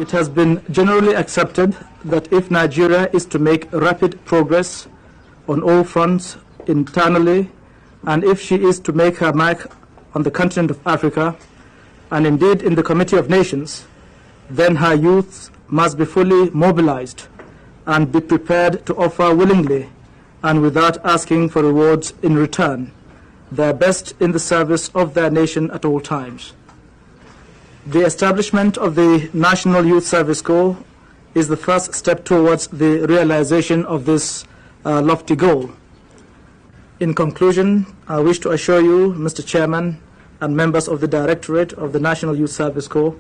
It has been generally accepted that if Nigeria is to make rapid progress on all fronts internally, and if she is to make her mark on the continent of Africa, and indeed in the Committee of Nations, then her youth must be fully mobilized and be prepared to offer willingly and without asking for rewards in return, their best in the service of their nation at all times. The establishment of the National Youth Service Corps is the first step towards the realization of this lofty goal. In conclusion, I wish to assure you, Mr. Chairman, and members of the Directorate of the National Youth Service Corps,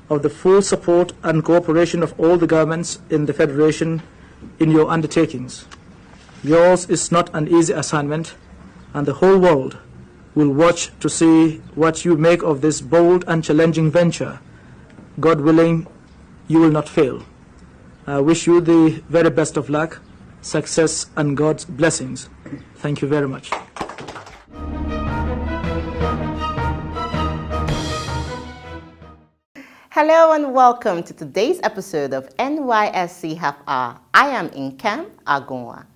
of the full support and cooperation of all the governments in the Federation in your undertakings. Yours is not an easy assignment, and the whole world will watch to see what you make of this bold and challenging venture. God willing, you will not fail. I wish you the very best of luck, success, and God's blessings. Thank you very much. Hello and welcome to today's episode of NYSC Half Hour. I am Nkem Agunwa.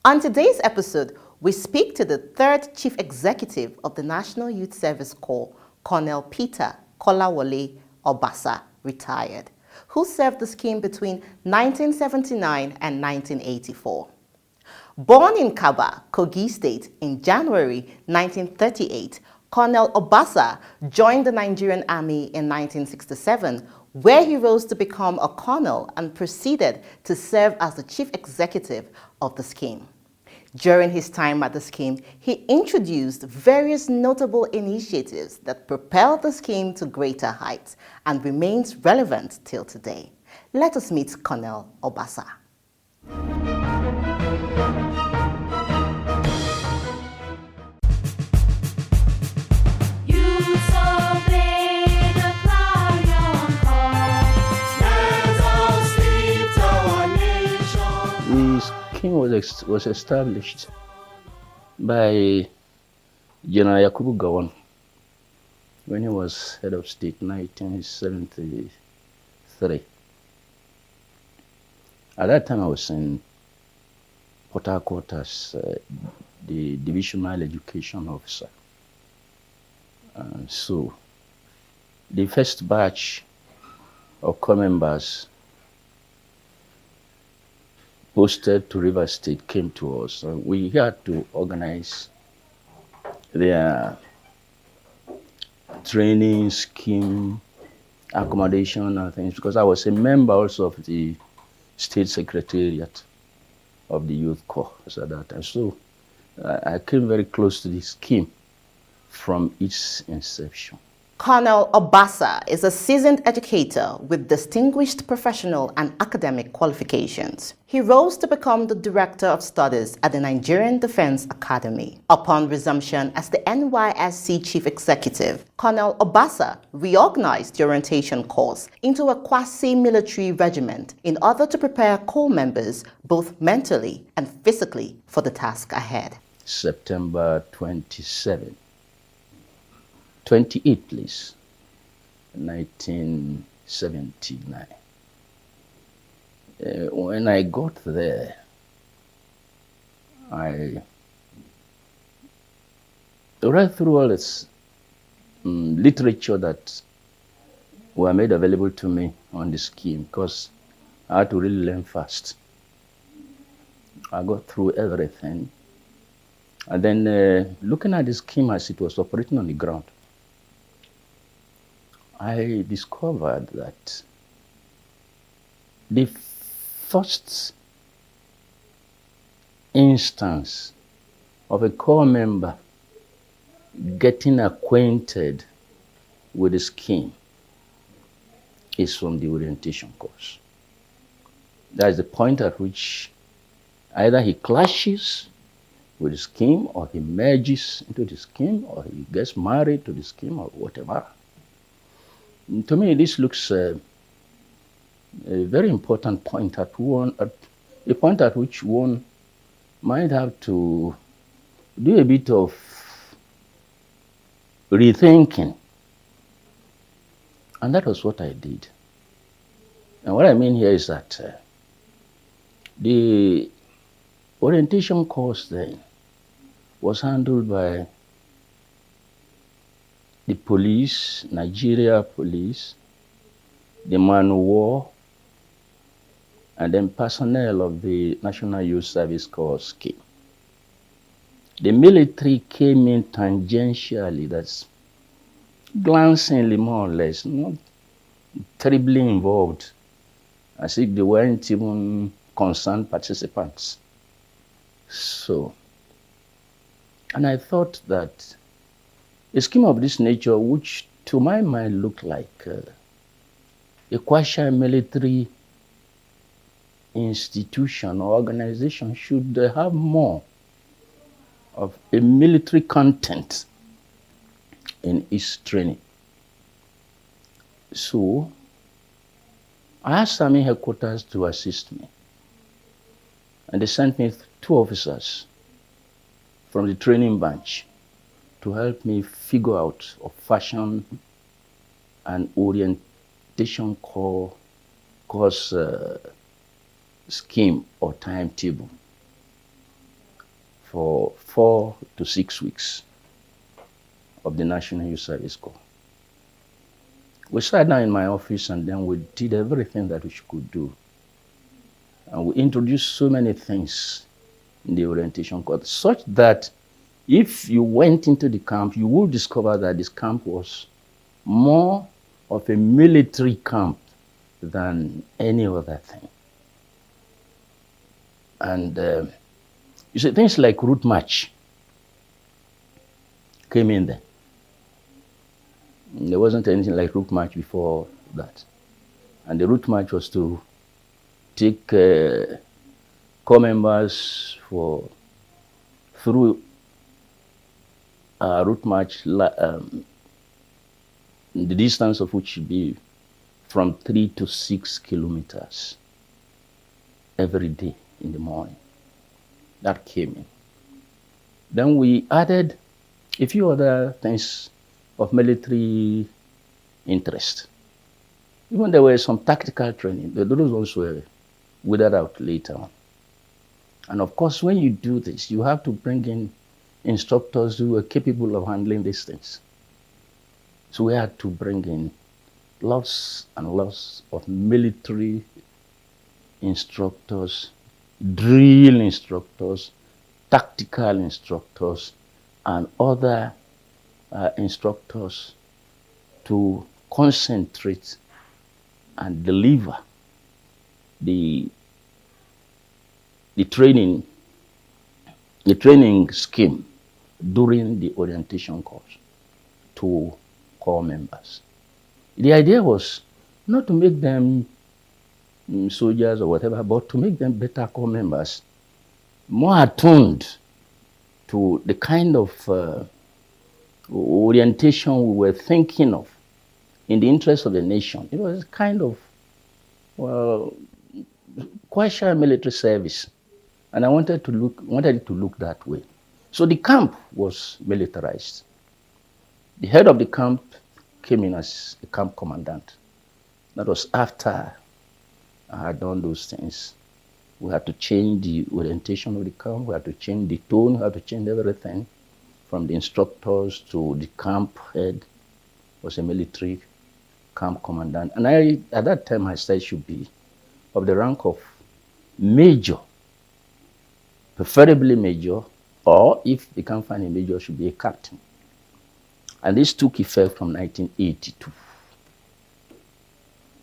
On today's episode, we speak to the third Chief Executive of the National Youth Service Corps, Colonel Peter Kolawole Obasa, retired, who served the scheme between 1979 and 1984. Born in Kaba, Kogi State in January 1938, Colonel Obasa joined the Nigerian Army in 1967, where he rose to become a colonel and proceeded to serve as the chief executive of the scheme. During his time at the scheme, he introduced various notable initiatives that propelled the scheme to greater heights and remains relevant till today. Let us meet Colonel Obasa. The scheme was established by General Yakubu Gowon when he was head of state in 1973. At that time, I was in Port Harcourt as the divisional education officer. So the first batch of corps members posted to River State came to us. We had to organize their training scheme, accommodation and things, because I was a member also of the State Secretariat of the Youth Corps at that time. So I came very close to the scheme from its inception. Colonel Obasa is a seasoned educator with distinguished professional and academic qualifications. He rose to become the Director of Studies at the Nigerian Defense Academy. Upon resumption as the NYSC Chief Executive, Colonel Obasa reorganized the orientation course into a quasi-military regiment in order to prepare corps members both mentally and physically for the task ahead. September 28, please, 1979. When I got there, I read through all this literature that were made available to me on the scheme, because I had to really learn fast. I got through everything. And then looking at the scheme as it was operating on the ground, I discovered that the first instance of a corps member getting acquainted with the scheme is from the orientation course. That is the point at which either he clashes with the scheme, or he merges into the scheme, or he gets married to the scheme, or whatever. And to me, this looks a very important point a point at which one might have to do a bit of rethinking. And that was what I did. And what I mean here is that the orientation course then was handled by the police, Nigeria police, the man of war, and then personnel of the National Youth Service Corps scheme. The military came in tangentially, that's glancingly more or less, not terribly involved, as if they weren't even concerned participants. So, and I thought that a scheme of this nature, which to my mind looked like a quasi-military institution or organization, should have more of a military content in its training. So I asked Army headquarters to assist me, and they sent me 2 officers from the training branch to help me figure out or fashion an orientation course scheme or timetable for 4 to 6 weeks of the National Youth Service Corps. We sat down in my office and then we did everything that we could do. And we introduced so many things in the orientation course, such that if you went into the camp, you would discover that this camp was more of a military camp than any other thing. And you see, things like route march came in there. There wasn't anything like route march before that. And the route march was to take corps members through route march, the distance of which should be from 3 to 6 kilometers every day in the morning. That came in. Then we added a few other things of military interest. Even there were some tactical training, but those ones were withered out later on. And of course, when you do this, you have to bring in instructors who are capable of handling these things. So we had to bring in lots and lots of military instructors, drill instructors, tactical instructors, and other instructors to concentrate and deliver the training scheme during the orientation course to corps members. The idea was not to make them soldiers or whatever, but to make them better corps members, more attuned to the kind of orientation we were thinking of in the interest of the nation. It was kind of, well, quasi-military service. And I wanted it to look that way. So the camp was militarized. The head of the camp came in as a camp commandant. That was after I had done those things. We had to change the orientation of the camp. We had to change the tone. We had to change everything, from the instructors to the camp head was a military camp commandant. And at that time, I said should be of the rank of major, preferably major, or if they can't find a major, should be a captain. And this took effect from 1982.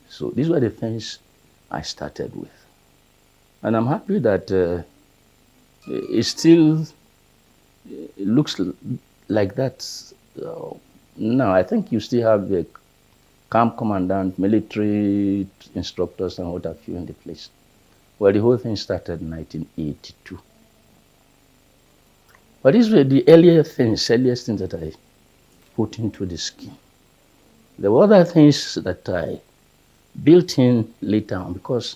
So these were the things I started with. And I'm happy that it still looks like that now. I think you still have the camp commandant, military instructors, and what have you in the place. Well, the whole thing started in 1982. But these were the earliest things that I put into the scheme. There were other things that I built in later on, because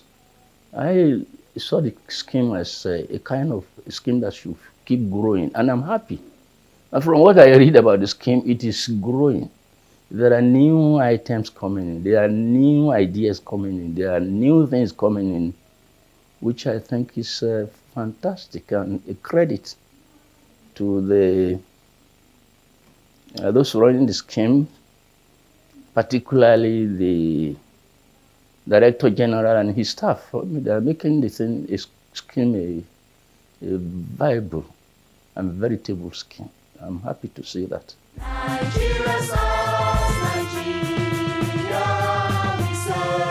I saw the scheme as a kind of scheme that should keep growing, and I'm happy. And from what I read about the scheme, it is growing. there are new items coming in, there are new ideas coming in, there are new things coming in, which I think is fantastic and a credit to the those running the scheme, particularly the Director General and his staff. They are making the scheme a viable and veritable scheme. I'm happy to see that. Nigeria serves, Nigeria we serve.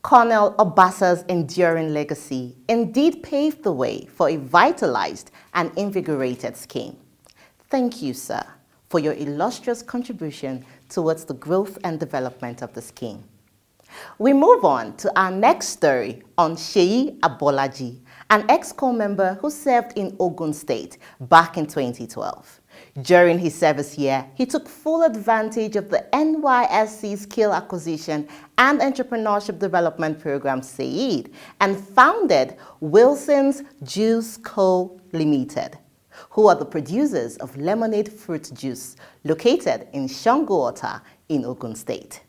Colonel Obasa's enduring legacy indeed paved the way for a vitalized and invigorated scheme. Thank you, sir, for your illustrious contribution towards the growth and development of the scheme. We move on to our next story on Seyi Abolaji, an ex-corps member who served in Ogun State back in 2012. During his service year, he took full advantage of the NYSC Skill Acquisition and Entrepreneurship Development Program SAED and founded Wilson's Juice Co. Limited, who are the producers of lemonade fruit juice located in Shangoota in Ogun State.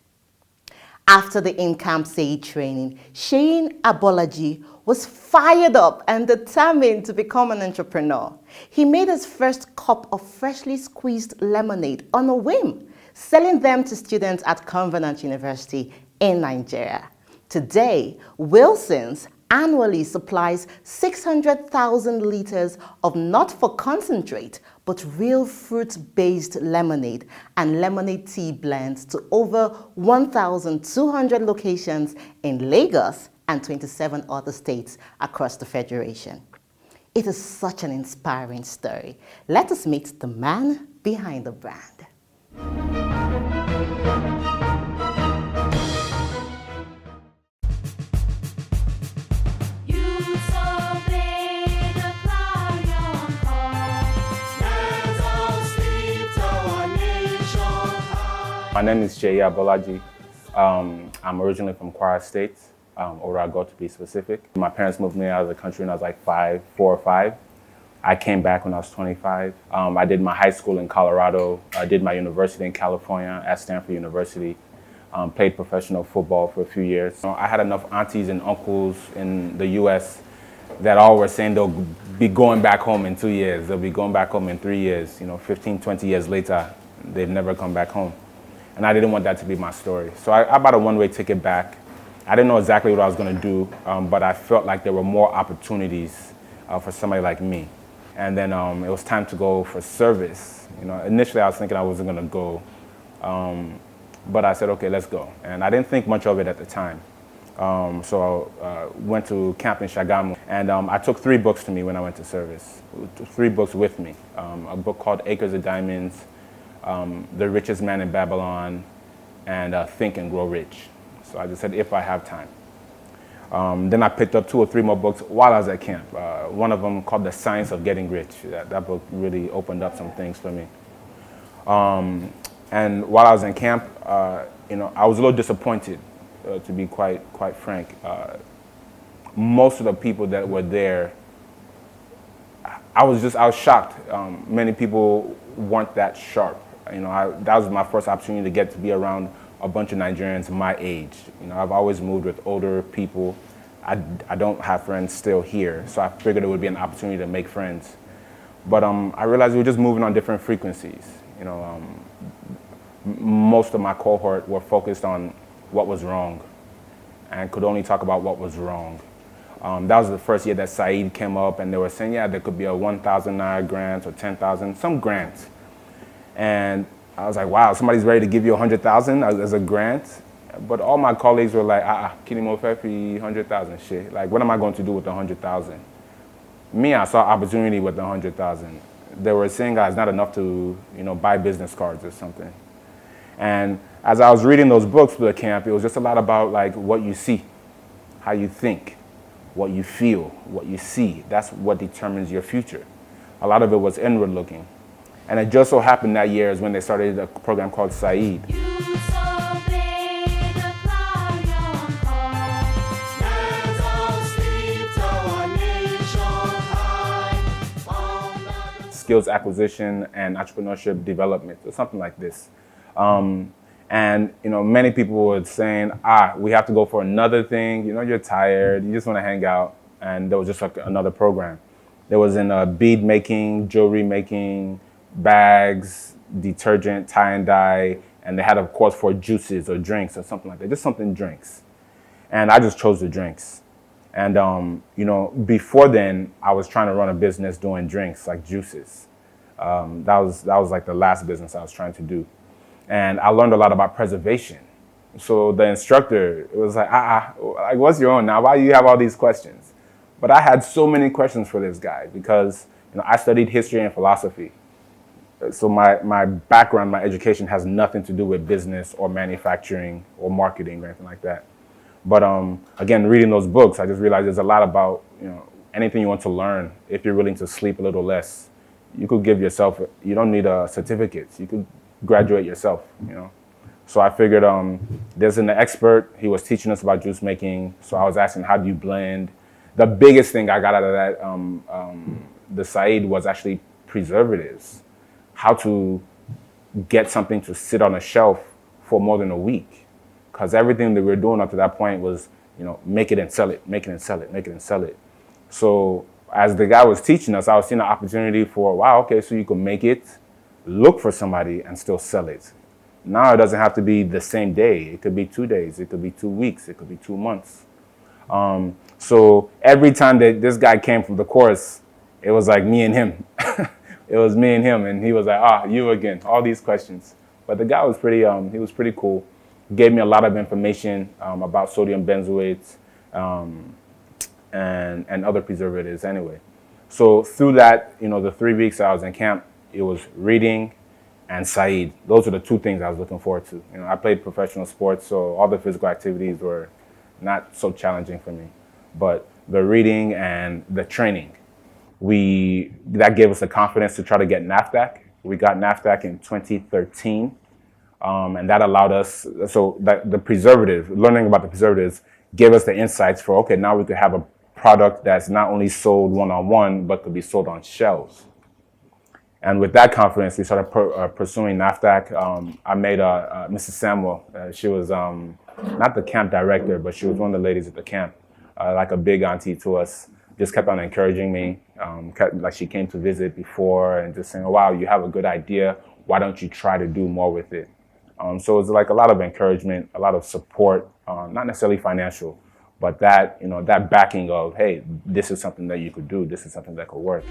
After the in-camp SAED training, Seyi Abolaji was fired up and determined to become an entrepreneur. He made his first cup of freshly squeezed lemonade on a whim, selling them to students at Covenant University in Nigeria. Today, Wilson's annually supplies 600,000 liters of not for concentrate, but real fruit-based lemonade and lemonade tea blends to over 1,200 locations in Lagos and 27 other states across the Federation. It is such an inspiring story. Let us meet the man behind the brand. My name is Seyi Abolaji. I'm originally from Kwara State, Orago to be specific. My parents moved me out of the country when I was like 4 or 5. I came back when I was 25. I did my high school in Colorado. I did my university in California at Stanford University. Played professional football for a few years. I had enough aunties and uncles in the US that all were saying they'll be going back home in 2 years. They'll be going back home in 3 years. 15, 20 years later, they've never come back home. And I didn't want that to be my story. So I bought a one-way ticket back. I didn't know exactly what I was gonna do, but I felt like there were more opportunities for somebody like me. And then it was time to go for service. Initially I was thinking I wasn't gonna go, but I said, okay, let's go. And I didn't think much of it at the time. So I went to camp in Shagamu, and I took 3 books to me when I went to service. 3 books with me. A book called Acres of Diamonds, The Richest Man in Babylon, and Think and Grow Rich. So I just said, if I have time. Then I picked up 2 or 3 more books while I was at camp. One of them called The Science of Getting Rich. That book really opened up some things for me. And while I was in camp, I was a little disappointed, to be quite frank. Most of the people that were there, I was shocked. Many people weren't that sharp. That was my first opportunity to get to be around a bunch of Nigerians my age. I've always moved with older people. I don't have friends still here, so I figured it would be an opportunity to make friends. But I realized we were just moving on different frequencies. Most of my cohort were focused on what was wrong and could only talk about what was wrong. That was the first year that SAED came up, and they were saying, yeah, there could be a 1,000 Naira grant or 10,000, some grant. And I was like, wow, somebody's ready to give you 100,000 as a grant? But all my colleagues were like, Kinimo Fefi, 100,000 shit. Like, what am I going to do with the 100,000? Me, I saw opportunity with the 100,000. They were saying it's not enough to, buy business cards or something. And as I was reading those books for the camp, it was just a lot about like what you see, how you think, what you feel, what you see. That's what determines your future. A lot of it was inward looking. And it just so happened that year is when they started a program called SAED. skills acquisition and entrepreneurship development, or something like this. And many people were saying, we have to go for another thing. You're tired, you just want to hang out. And there was just like another program. There was in bead making, jewelry making, bags, detergent, tie and dye, and they had a course for juices or drinks or something like that, just something drinks. And I just chose the drinks. And before then, I was trying to run a business doing drinks like juices. That was like the last business I was trying to do. And I learned a lot about preservation. So the instructor, it was like, like, what's your own now? Why do you have all these questions? But I had so many questions for this guy because I studied history and philosophy. So my background, my education has nothing to do with business or manufacturing or marketing or anything like that. But again, reading those books, I just realized there's a lot about anything you want to learn. If you're willing to sleep a little less, you could give yourself. You don't need a certificate. You could graduate yourself. So I figured there's an expert. He was teaching us about juice making. So I was asking, how do you blend? The biggest thing I got out of that, the SAED, was actually preservatives. How to get something to sit on a shelf for more than a week. Because everything that we were doing up to that point was, make it and sell it, make it and sell it, make it and sell it. So as the guy was teaching us, I was seeing an opportunity for, wow, okay, so you can make it, look for somebody, and still sell it. Now it doesn't have to be the same day. It could be 2 days. It could be 2 weeks. It could be 2 months. So every time that this guy came from the course, it was like me and him. It was me and him, and he was like, you again, all these questions. But the guy was he was pretty cool. Gave me a lot of information about sodium benzoates and other preservatives anyway. So through that, the 3 weeks I was in camp, it was reading and SAED. Those are the two things I was looking forward to. I played professional sports, so all the physical activities were not so challenging for me. But the reading and the training, that gave us the confidence to try to get NAFDAC. We got NAFDAC in 2013, and that allowed us, so that learning about the preservatives gave us the insights for, okay, now we could have a product that's not only sold one-on-one, but could be sold on shelves. And with that confidence, we started pursuing NAFDAC. I made Mrs. Samuel. She was not the camp director, but she was one of the ladies at the camp, like a big auntie to us. Just kept on encouraging me. Like she came to visit before and just saying, oh, wow, you have a good idea. Why don't you try to do more with it? So it's like a lot of encouragement, a lot of support, not necessarily financial, but that, that backing of, hey, this is something that you could do. This is something that could work.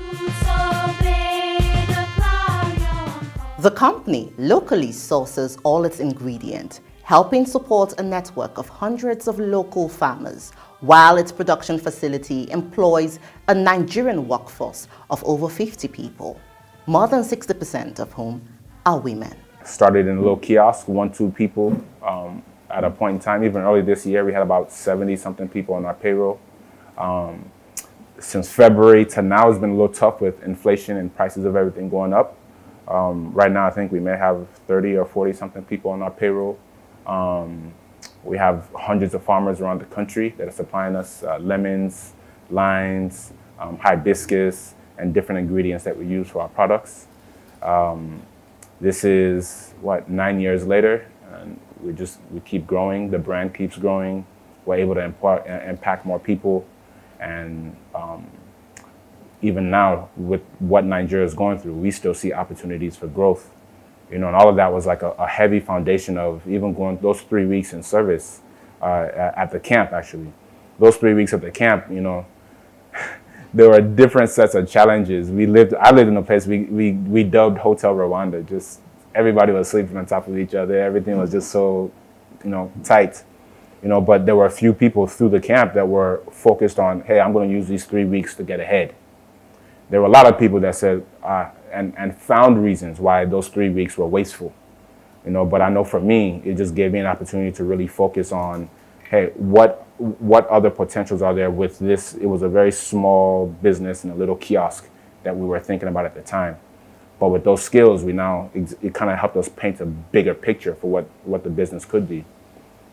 The company locally sources all its ingredients, helping support a network of hundreds of local farmers, while its production facility employs a Nigerian workforce of over 50 people, more than 60% of whom are women. Started in a little kiosk, 1-2 people. At a point in time, even early this year, we had about 70-something people on our payroll. Since February to now, it's been a little tough with inflation and prices of everything going up. Right now, I think we may have 30 or 40-something people on our payroll. We have hundreds of farmers around the country that are supplying us lemons, limes, hibiscus, and different ingredients that we use for our products. This is, 9 years later, and we keep growing. The brand keeps growing. We're able to impact more people. And even now, with what Nigeria is going through, we still see opportunities for growth. And all of that was like a heavy foundation of even going those 3 weeks in service at the camp, actually. Those 3 weeks at the camp, there were different sets of challenges. I lived in a place we dubbed Hotel Rwanda. Just everybody was sleeping on top of each other. Everything was just so, tight. But there were a few people through the camp that were focused on, hey, I'm going to use these 3 weeks to get ahead. There were a lot of people that said, and found reasons why those 3 weeks were wasteful. But I know for me, it just gave me an opportunity to really focus on, hey, what other potentials are there with this? It was a very small business in a little kiosk that we were thinking about at the time. But with those skills, it kind of helped us paint a bigger picture for what the business could be.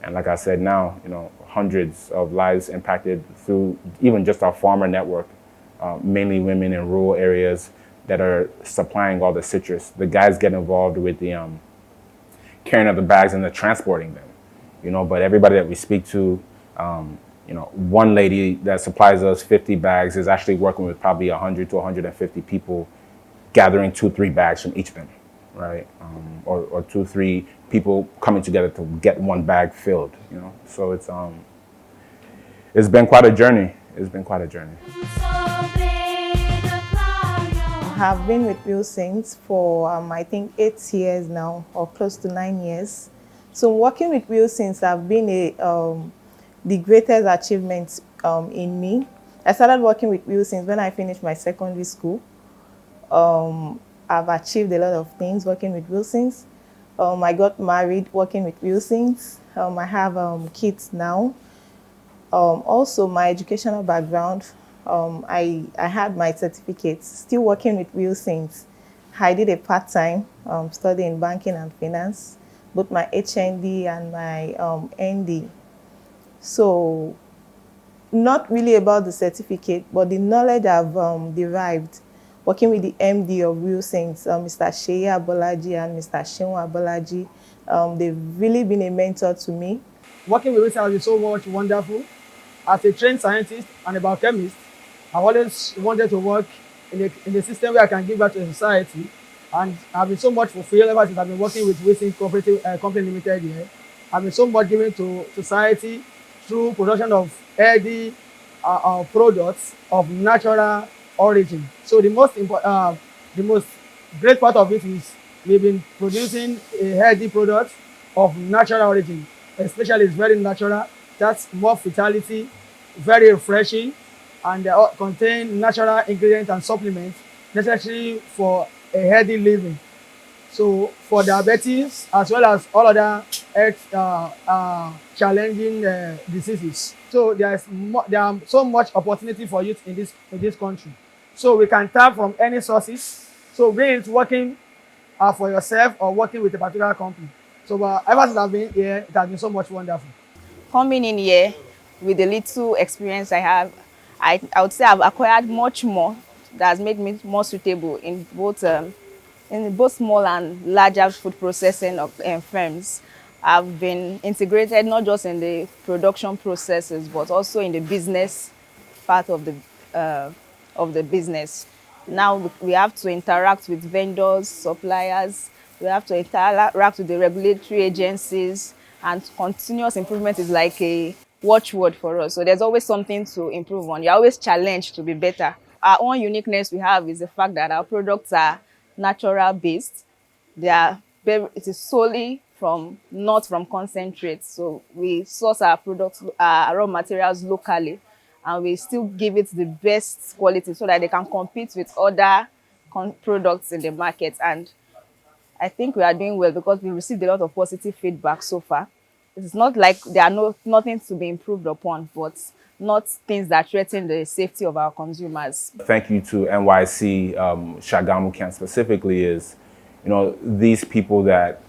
And like I said, now, hundreds of lives impacted through even just our farmer network, mainly women in rural areas that are supplying all the citrus. The guys get involved with the carrying of the bags and the transporting them, you know. But everybody that we speak to, you know, one lady that supplies us 50 bags is actually working with probably 100 to 150 people, gathering 2-3 bags from each of them, right? Or 2-3 people coming together to get one bag filled, you know. So it's been quite a journey. It's been quite a journey. I have been with Wilson's for I think 8 years now, or close to 9 years. So working with Wilson's have been the greatest achievement in me. I started working with Wilson's when I finished my secondary school. I've achieved a lot of things working with Wilson's. I got married working with Wilson's. I have kids now. Also, my educational background, I had my certificates, still working with Wilson's. I did a part-time studying banking and finance, both my HND and my ND. So, not really about the certificate, but the knowledge I've derived working with the MD of Wilson's, Mr. Seyi Abolaji and Mr. Seun Abolaji. They've really been a mentor to me. Working with Wilson has been so much wonderful. As a trained scientist and a biochemist, I've always wanted to work in a system where I can give back to the society. And I've been so much fulfilled ever since I've been working with Wilson Cooperative Company Limited here. I've been so much given to society through production of healthy products of natural origin. So the most great part of it is we've been producing a healthy product of natural origin. Especially it's very natural. That's more vitality, very refreshing, and they contain natural ingredients and supplements necessary for a healthy living. So for diabetes as well as all other health challenging diseases. So there are so much opportunity for youth in this country. So we can tap from any sources. So be it working for yourself or working with a particular company. So ever since I've been here, it has been so much wonderful. Coming in here with the little experience I have, I would say I've acquired much more that has made me more suitable in both small and larger food processing firms. I've been integrated not just in the production processes, but also in the business part of the business. Now we have to interact with vendors, suppliers. We have to interact with the regulatory agencies, and continuous improvement is like a watchword for us. So there's always something to improve on. You're always challenged to be better. Our own uniqueness we have is the fact that our products are natural based. It is solely not from concentrates. So we source our products, our raw materials locally, and we still give it the best quality so that they can compete with other products in the market. And I think we are doing well because we received a lot of positive feedback so far. It's not like there are nothing to be improved upon, but not things that threaten the safety of our consumers. Thank you to NYSC Shagamu Camp specifically is, you know, these people that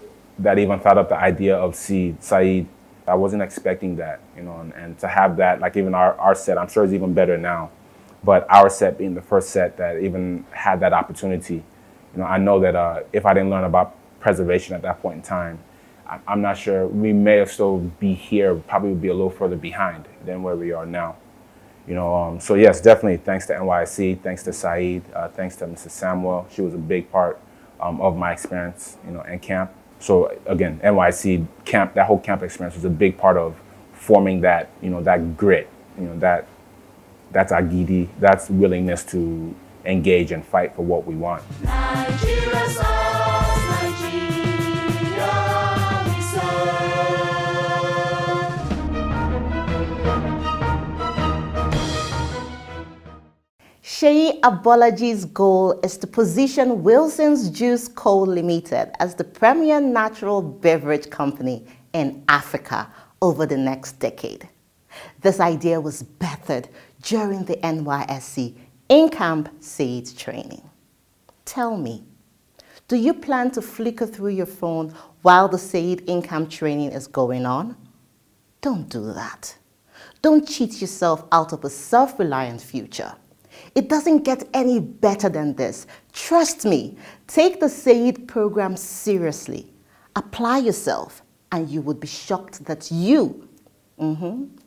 even thought up the idea of SAED. I wasn't expecting that, you know, and to have that, like even our set, I'm sure it's even better now, but our set being the first set that even had that opportunity. You know, I know that if I didn't learn about preservation at that point in time, I'm not sure we may have still be here, probably would be a little further behind than where we are now. You know, so yes, definitely thanks to NYSC, thanks to SAED, thanks to Mrs. Samuel. She was a big part of my experience, you know, in camp. So again, NYSC camp, that whole camp experience was a big part of forming that, you know, that grit, you know, that's agidi, that's willingness to engage and fight for what we want. Nigeria sauce, Nigeria we serve. Seyi Abolaji's goal is to position Wilson's Juice Co. Limited as the premier natural beverage company in Africa over the next decade. This idea was birthed during the NYSC in-camp SAED training. Tell me, do you plan to flicker through your phone while the SAED in-camp training is going on? Don't do that. Don't cheat yourself out of a self-reliant future. It doesn't get any better than this. Trust me, take the SAED program seriously. Apply yourself, and you would be shocked that you,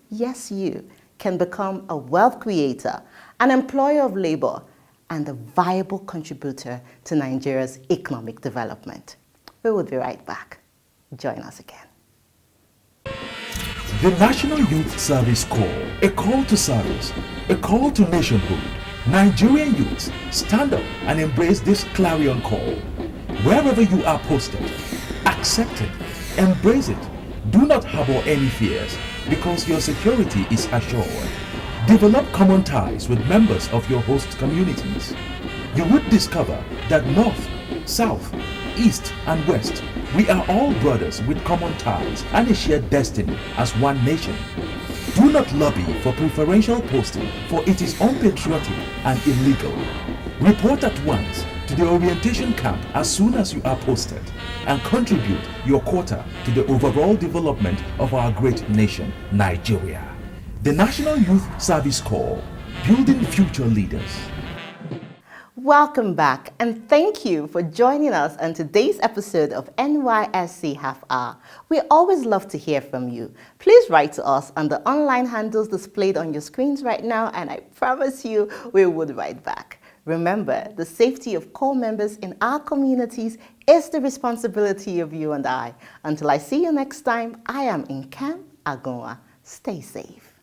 yes you, can become a wealth creator, an employer of labor, and a viable contributor to Nigeria's economic development. We will be right back. Join us again. The National Youth Service Corps, a call to service, a call to nationhood. Nigerian youths, stand up and embrace this clarion call. Wherever you are posted, accept it, embrace it. Do not harbor any fears, because your security is assured. Develop common ties with members of your host communities. You would discover that North, South, East and West, we are all brothers with common ties and a shared destiny as one nation. Do not lobby for preferential posting, for it is unpatriotic and illegal. Report at once to the orientation camp as soon as you are posted and contribute your quota to the overall development of our great nation, Nigeria. The National Youth Service Corps, building future leaders. Welcome back, and thank you for joining us on today's episode of NYSC Half Hour. We always love to hear from you. Please write to us on the online handles displayed on your screens right now, and I promise you we would write back. Remember, the safety of corps members in our communities is the responsibility of you and I. Until I see you next time, I am Nkem Agonwa. Stay safe.